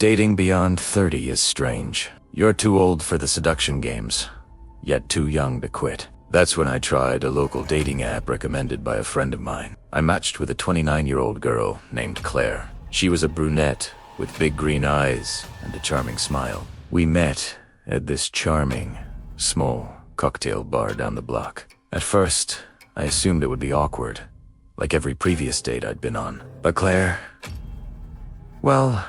Dating beyond 30 is strange. You're too old for the seduction games, yet too young to quit. That's when I tried a local dating app recommended by a friend of mine. I matched with a 29-year-old girl named Claire. She was a brunette with big green eyes and a charming smile. We met at this charming, small cocktail bar down the block. At first, I assumed it would be awkward, like every previous date I'd been on. But Claire, well,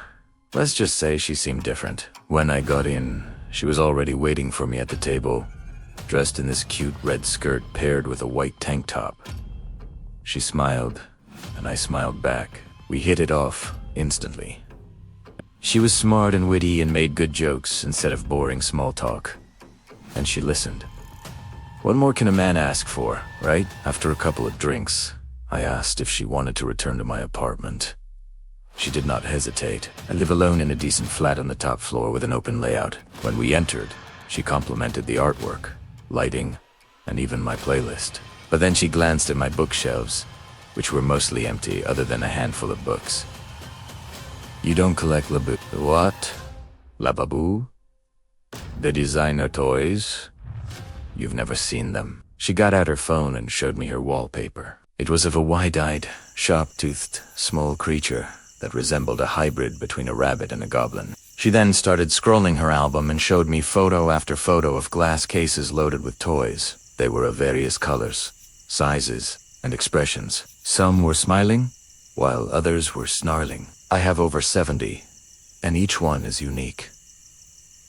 let's just say she seemed different. When I got in, she was already waiting for me at the table, dressed in this cute red skirt paired with a white tank top. She smiled, and I smiled back. We hit it off instantly. She was smart and witty and made good jokes instead of boring small talk. And she listened. What more can a man ask for, right? After a couple of drinks, I asked if she wanted to return to my apartment. She did not hesitate. I live alone in a decent flat on the top floor with an open layout. When we entered, she complimented the artwork, lighting, and even my playlist. But then she glanced at my bookshelves, which were mostly empty other than a handful of books. You don't collect Labu? What? Lababu? The designer toys? You've never seen them. She got out her phone and showed me her wallpaper. It was of a wide-eyed, sharp-toothed, small creature that resembled a hybrid between a rabbit and a goblin. She then started scrolling her album and showed me photo after photo of glass cases loaded with toys. They were of various colors, sizes, and expressions. Some were smiling, while others were snarling. I have over 70, and each one is unique.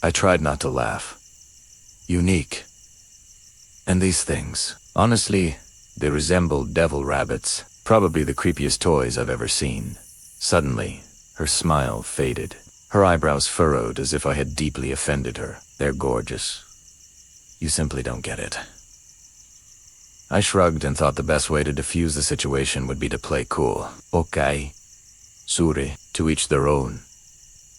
I tried not to laugh. Unique. And these things, honestly, they resembled devil rabbits, probably the creepiest toys I've ever seen. Suddenly, her smile faded. Her eyebrows furrowed as if I had deeply offended her. They're gorgeous. You simply don't get it. I shrugged and thought the best way to defuse the situation would be to play cool. Okay. Suri, to each their own.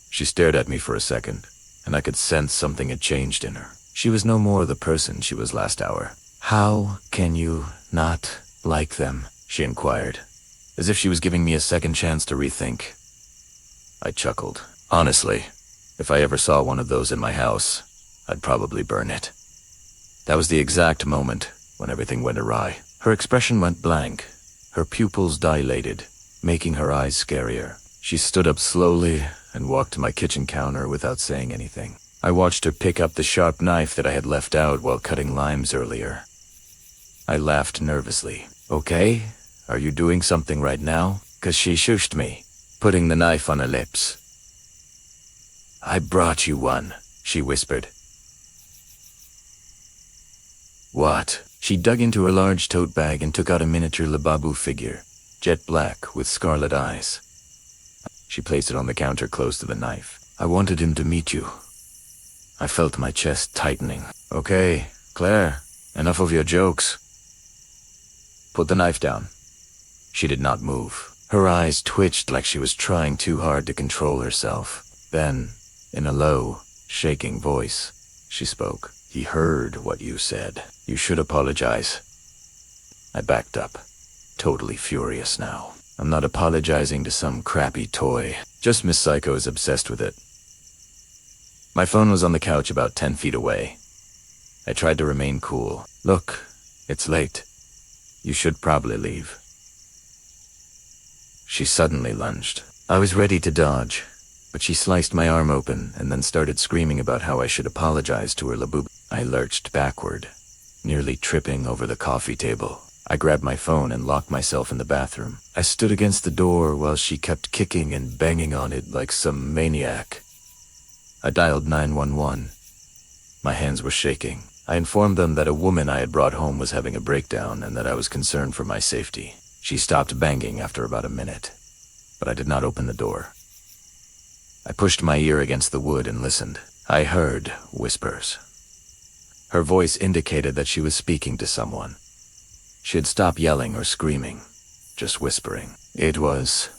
She stared at me for a second, and I could sense something had changed in her. She was no more the person she was last hour. How can you not like them? She inquired, as if she was giving me a second chance to rethink. I chuckled. Honestly, if I ever saw one of those in my house, I'd probably burn it. That was the exact moment when everything went awry. Her expression went blank. Her pupils dilated, making her eyes scarier. She stood up slowly and walked to my kitchen counter without saying anything. I watched her pick up the sharp knife that I had left out while cutting limes earlier. I laughed nervously. Okay, are you doing something right now? 'Cause she shushed me, putting the knife on her lips. I brought you one, she whispered. What? She dug into her large tote bag and took out a miniature Lababu figure, jet black with scarlet eyes. She placed it on the counter close to the knife. I wanted him to meet you. I felt my chest tightening. Okay, Claire, enough of your jokes. Put the knife down. She did not move. Her eyes twitched like she was trying too hard to control herself. Then, in a low, shaking voice, she spoke. He heard what you said. You should apologize. I backed up, totally furious now. I'm not apologizing to some crappy toy. Just Miss Psycho is obsessed with it. My phone was on the couch about 10 feet away. I tried to remain cool. Look, it's late. You should probably leave. She suddenly lunged. I was ready to dodge, but she sliced my arm open and then started screaming about how I should apologize to her Laboob. I lurched backward, nearly tripping over the coffee table. I grabbed my phone and locked myself in the bathroom. I stood against the door while she kept kicking and banging on it like some maniac. I dialed 911. My hands were shaking. I informed them that a woman I had brought home was having a breakdown and that I was concerned for my safety. She stopped banging after about a minute, but I did not open the door. I pushed my ear against the wood and listened. I heard whispers. Her voice indicated that she was speaking to someone. She had stopped yelling or screaming, just whispering. It was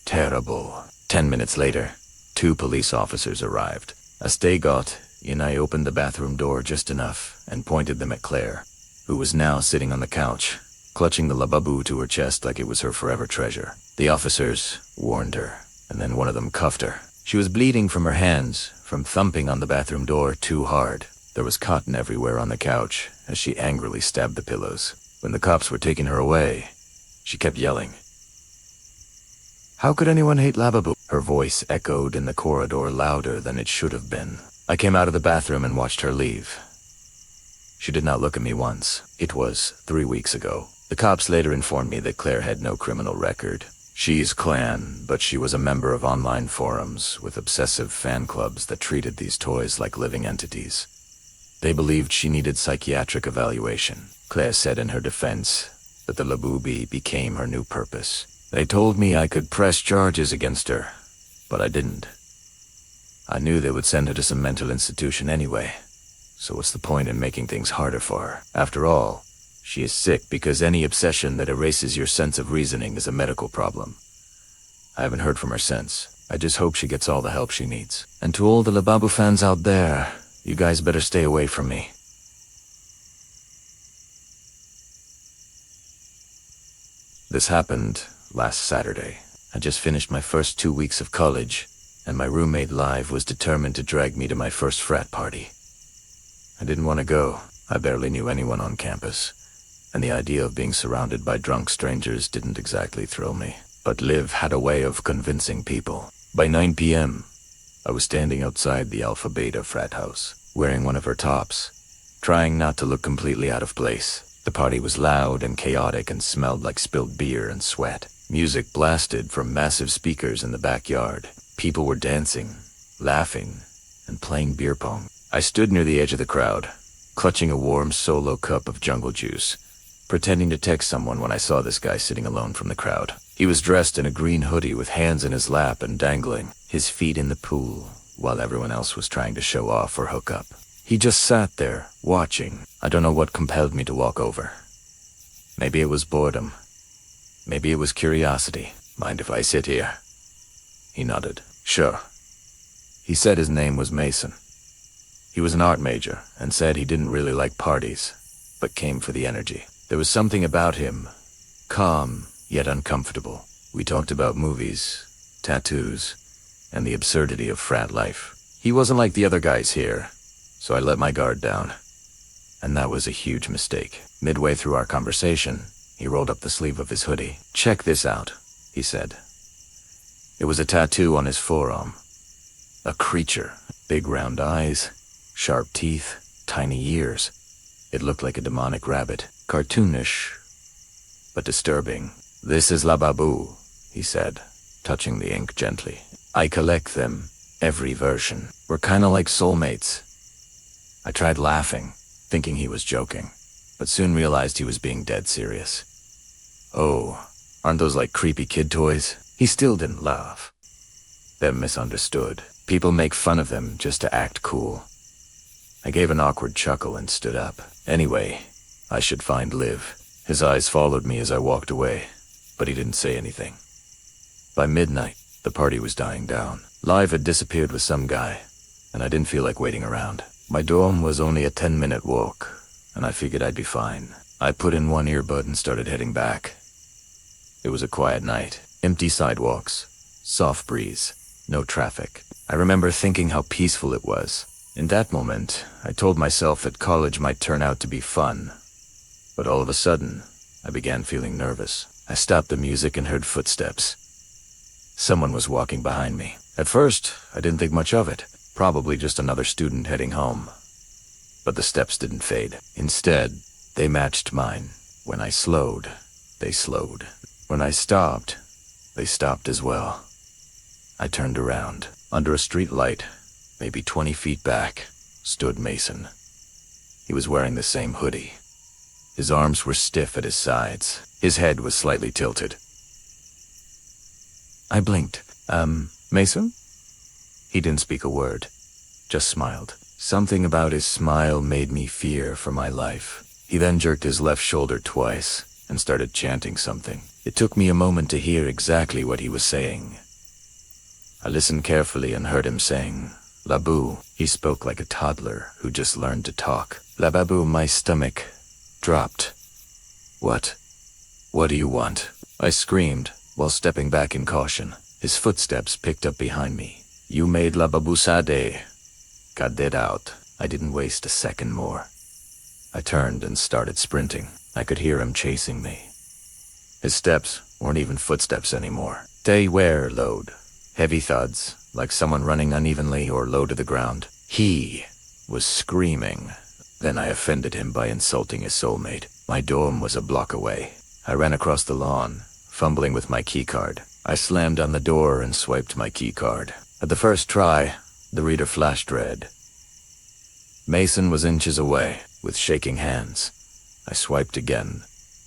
terrible. 10 minutes later, 2 police officers arrived. As they got in, I opened the bathroom door just enough and pointed them at Claire, who was now sitting on the couch, clutching the Lababu to her chest like it was her forever treasure. The officers warned her, and then one of them cuffed her. She was bleeding from her hands, from thumping on the bathroom door too hard. There was cotton everywhere on the couch, as she angrily stabbed the pillows. When the cops were taking her away, she kept yelling. "How could anyone hate Lababu?" Her voice echoed in the corridor louder than it should have been. I came out of the bathroom and watched her leave. She did not look at me once. It was 3 weeks ago. The cops later informed me that Claire had no criminal record. She's clan, but she was a member of online forums with obsessive fan clubs that treated these toys like living entities. They believed she needed psychiatric evaluation. Claire said in her defense that the Labubi became her new purpose. They told me I could press charges against her, but I didn't. I knew they would send her to some mental institution anyway, so what's the point in making things harder for her? After all, she is sick because any obsession that erases your sense of reasoning is a medical problem. I haven't heard from her since. I just hope she gets all the help she needs. And to all the Lababu fans out there, you guys better stay away from me. This happened last Saturday. I just finished my first 2 weeks of college, and my roommate Live was determined to drag me to my first frat party. I didn't want to go. I barely knew anyone on campus, and the idea of being surrounded by drunk strangers didn't exactly thrill me. But Liv had a way of convincing people. By 9 p.m., I was standing outside the Alpha Beta frat house, wearing one of her tops, trying not to look completely out of place. The party was loud and chaotic and smelled like spilled beer and sweat. Music blasted from massive speakers in the backyard. People were dancing, laughing, and playing beer pong. I stood near the edge of the crowd, clutching a warm solo cup of jungle juice, pretending to text someone when I saw this guy sitting alone from the crowd. He was dressed in a green hoodie with hands in his lap and dangling, his feet in the pool, while everyone else was trying to show off or hook up. He just sat there, watching. I don't know what compelled me to walk over. Maybe it was boredom. Maybe it was curiosity. "Mind if I sit here?" He nodded. "Sure." He said his name was Mason. He was an art major and said he didn't really like parties, but came for the energy. There was something about him, calm yet uncomfortable. We talked about movies, tattoos, and the absurdity of frat life. He wasn't like the other guys here, so I let my guard down. And that was a huge mistake. Midway through our conversation, he rolled up the sleeve of his hoodie. "Check this out," he said. It was a tattoo on his forearm. A creature, big round eyes, sharp teeth, tiny ears. It looked like a demonic rabbit, cartoonish, but disturbing. "This is Lababu," he said, touching the ink gently. "I collect them, every version. We're kinda like soulmates." I tried laughing, thinking he was joking, but soon realized he was being dead serious. "Oh, aren't those like creepy kid toys?" He still didn't laugh. They're misunderstood. People make fun of them just to act cool. I gave an awkward chuckle and stood up. Anyway, I should find Liv. His eyes followed me as I walked away, but he didn't say anything. By midnight, the party was dying down. Liv had disappeared with some guy, and I didn't feel like waiting around. My dorm was only a 10-minute walk, and I figured I'd be fine. I put in one earbud and started heading back. It was a quiet night. Empty sidewalks, soft breeze, no traffic. I remember thinking how peaceful it was. In that moment, I told myself that college might turn out to be fun. But all of a sudden, I began feeling nervous. I stopped the music and heard footsteps. Someone was walking behind me. At first, I didn't think much of it. Probably just another student heading home. But the steps didn't fade. Instead, they matched mine. When I slowed, they slowed. When I stopped, they stopped as well. I turned around. Under a street light, maybe 20 feet back, stood Mason. He was wearing the same hoodie. His arms were stiff at his sides. His head was slightly tilted. I blinked. Mason?" He didn't speak a word, just smiled. Something about his smile made me fear for my life. He then jerked his left shoulder twice and started chanting something. It took me a moment to hear exactly what he was saying. I listened carefully and heard him saying, "Labu." He spoke like a toddler who just learned to talk. "Lababu," my stomach dropped. What? What do you want?" I screamed while stepping back in caution. His footsteps picked up behind me, You made la babusade. Got it out. I didn't waste a second more. I turned and started sprinting. I could hear him chasing me. His steps weren't even footsteps anymore. They were low, heavy thuds, like someone running unevenly or low to the ground. He was screaming. Then I offended him by insulting his soulmate. My dorm was a block away. I ran across the lawn, fumbling with my keycard. I slammed on the door and swiped my keycard. At the first try, the reader flashed red. Mason was inches away, with shaking hands. I swiped again,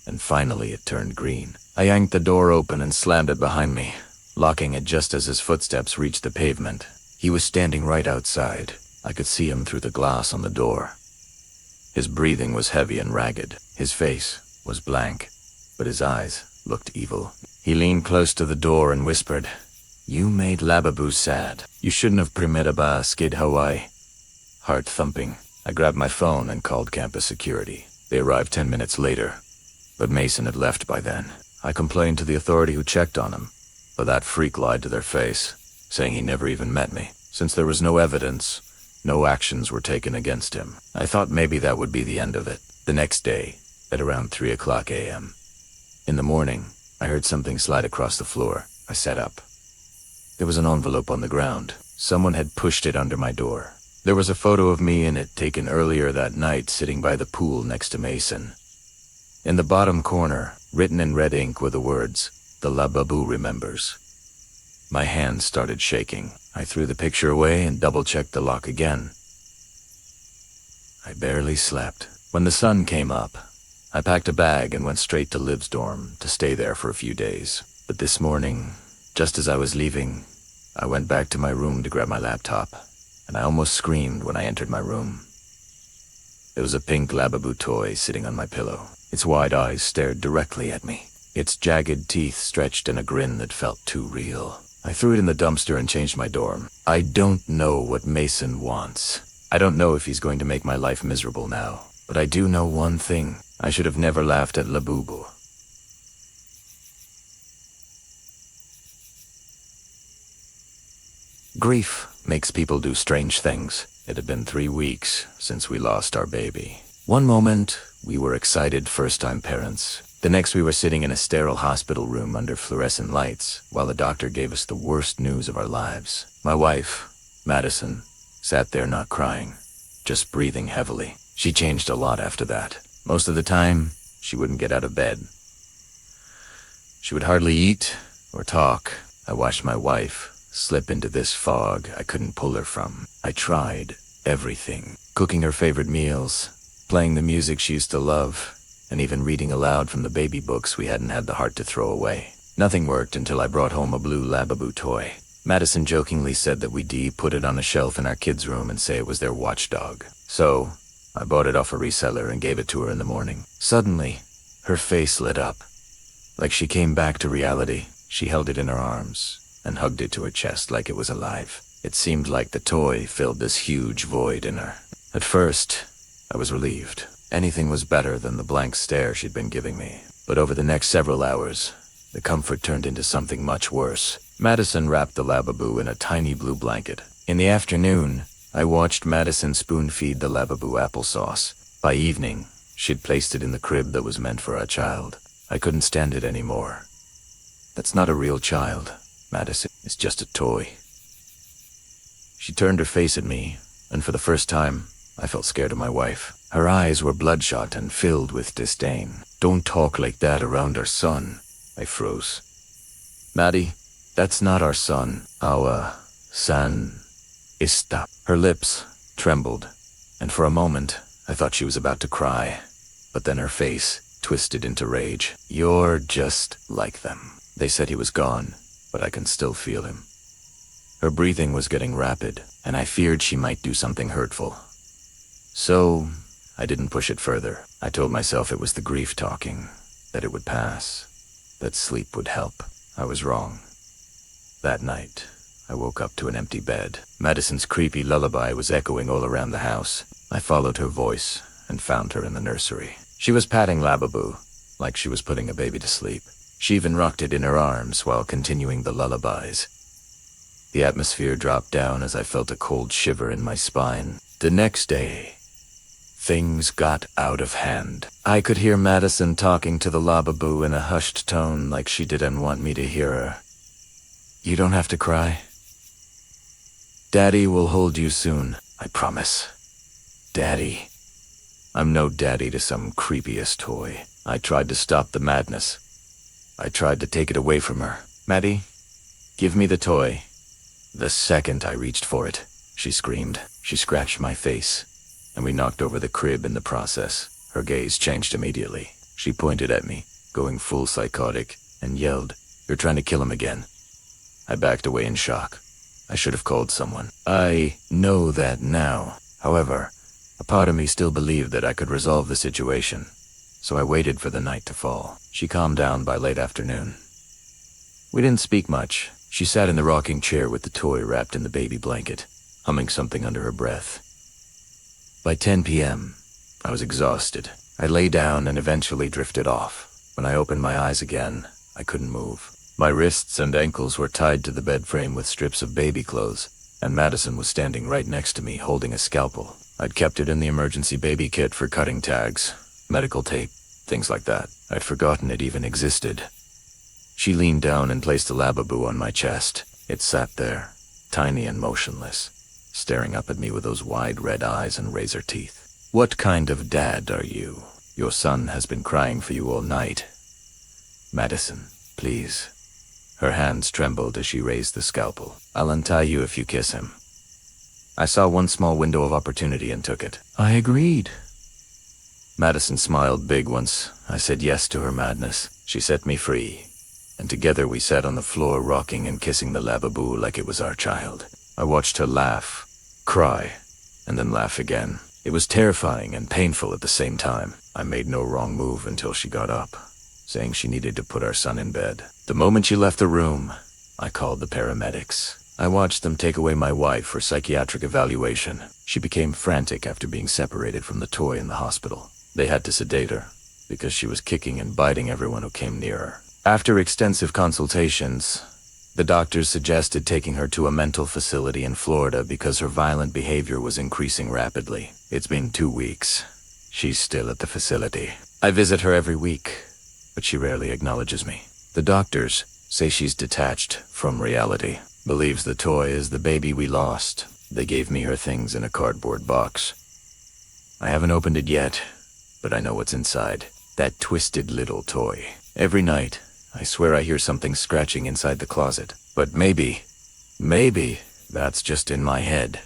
and finally it turned green. I yanked the door open and slammed it behind me, locking it just as his footsteps reached the pavement. He was standing right outside. I could see him through the glass on the door. His breathing was heavy and ragged. His face was blank, but his eyes looked evil. He leaned close to the door and whispered, "You made Lababu sad. You shouldn't have primetaba skid Hawaii." Heart thumping, I grabbed my phone and called campus security. They arrived 10 minutes later, but Mason had left by then. I complained to the authority who checked on him, but that freak lied to their face, saying he never even met me. Since there was no evidence, no actions were taken against him. I thought maybe that would be the end of it. The next day, at around 3 a.m. In the morning, I heard something slide across the floor. I sat up. There was an envelope on the ground. Someone had pushed it under my door. There was a photo of me in it taken earlier that night sitting by the pool next to Mason. In the bottom corner, written in red ink were the words, "The Lababu remembers." My hands started shaking. I threw the picture away and double-checked the lock again. I barely slept. When the sun came up, I packed a bag and went straight to Liv's dorm to stay there for a few days. But this morning, just as I was leaving, I went back to my room to grab my laptop, and I almost screamed when I entered my room. There was a pink Lababu toy sitting on my pillow. Its wide eyes stared directly at me. Its jagged teeth stretched in a grin that felt too real. I threw it in the dumpster and changed my dorm. I don't know what Mason wants. I don't know if he's going to make my life miserable now. But I do know one thing. I should have never laughed at Labubu. Grief makes people do strange things. It had been 3 weeks since we lost our baby. One moment, we were excited first-time parents. The next, we were sitting in a sterile hospital room under fluorescent lights, while the doctor gave us the worst news of our lives. My wife, Madison, sat there not crying, just breathing heavily. She changed a lot after that. Most of the time, she wouldn't get out of bed. She would hardly eat or talk. I watched my wife slip into this fog I couldn't pull her from. I tried everything. Cooking her favorite meals, playing the music she used to love, and even reading aloud from the baby books we hadn't had the heart to throw away. Nothing worked until I brought home a blue Lababu toy. Madison jokingly said that we'd put it on a shelf in our kids' room and say it was their watchdog. So, I bought it off a reseller and gave it to her in the morning. Suddenly, her face lit up. Like she came back to reality. She held it in her arms and hugged it to her chest like it was alive. It seemed like the toy filled this huge void in her. At first, I was relieved. Anything was better than the blank stare she'd been giving me. But over the next several hours, the comfort turned into something much worse. Madison wrapped the Lababu in a tiny blue blanket. In the afternoon, I watched Madison spoon-feed the Lababu applesauce. By evening, she'd placed it in the crib that was meant for our child. I couldn't stand it anymore. That's not a real child, Madison. It's just a toy. She turned her face at me, and for the first time, I felt scared of my wife. Her eyes were bloodshot and filled with disdain. "Don't talk like that around our son," I froze. "Maddie, that's not our son. Our son está." Her lips trembled, and for a moment, I thought she was about to cry. But then her face twisted into rage. "You're just like them." They said he was gone, but I can still feel him. Her breathing was getting rapid, and I feared she might do something hurtful. So, I didn't push it further. I told myself it was the grief talking, that it would pass, that sleep would help. I was wrong. That night, I woke up to an empty bed. Madison's creepy lullaby was echoing all around the house. I followed her voice and found her in the nursery. She was patting Lababu, like she was putting a baby to sleep. She even rocked it in her arms while continuing the lullabies. The atmosphere dropped down as I felt a cold shiver in my spine. The next day, things got out of hand. I could hear Madison talking to the Lababoo in a hushed tone like she didn't want me to hear her. "You don't have to cry. Daddy will hold you soon, I promise." Daddy. I'm no daddy to some creepiest toy. I tried to stop the madness. I tried to take it away from her. "Maddie, give me the toy." The second I reached for it, she screamed. She scratched my face, and we knocked over the crib in the process. Her gaze changed immediately. She pointed at me, going full psychotic, and yelled, "You're trying to kill him again." I backed away in shock. I should have called someone. I know that now. However, a part of me still believed that I could resolve the situation, so I waited for the night to fall. She calmed down by late afternoon. We didn't speak much. She sat in the rocking chair with the toy wrapped in the baby blanket, humming something under her breath. By 10 p.m., I was exhausted. I lay down and eventually drifted off. When I opened my eyes again, I couldn't move. My wrists and ankles were tied to the bed frame with strips of baby clothes, and Madison was standing right next to me holding a scalpel. I'd kept it in the emergency baby kit for cutting tags, medical tape, things like that. I'd forgotten it even existed. She leaned down and placed a Lababoo on my chest. It sat there, tiny and motionless, staring up at me with those wide red eyes and razor teeth. "What kind of dad are you? Your son has been crying for you all night. Madison, please." Her hands trembled as she raised the scalpel. "I'll untie you if you kiss him." I saw one small window of opportunity and took it. I agreed. Madison smiled big once I said yes to her madness. She set me free, and together we sat on the floor rocking and kissing the Lababoo like it was our child. I watched her laugh, cry, and then laugh again. It was terrifying and painful at the same time. I made no wrong move until she got up, saying she needed to put our son in bed. The moment she left the room, I called the paramedics. I watched them take away my wife for psychiatric evaluation. She became frantic after being separated from the toy in the hospital. They had to sedate her, because she was kicking and biting everyone who came near her. After extensive consultations, the doctors suggested taking her to a mental facility in Florida because her violent behavior was increasing rapidly. It's been 2 weeks. She's still at the facility. I visit her every week, but she rarely acknowledges me. The doctors say she's detached from reality, believes the toy is the baby we lost. They gave me her things in a cardboard box. I haven't opened it yet, but I know what's inside. That twisted little toy. Every night, I swear I hear something scratching inside the closet. But maybe, that's just in my head.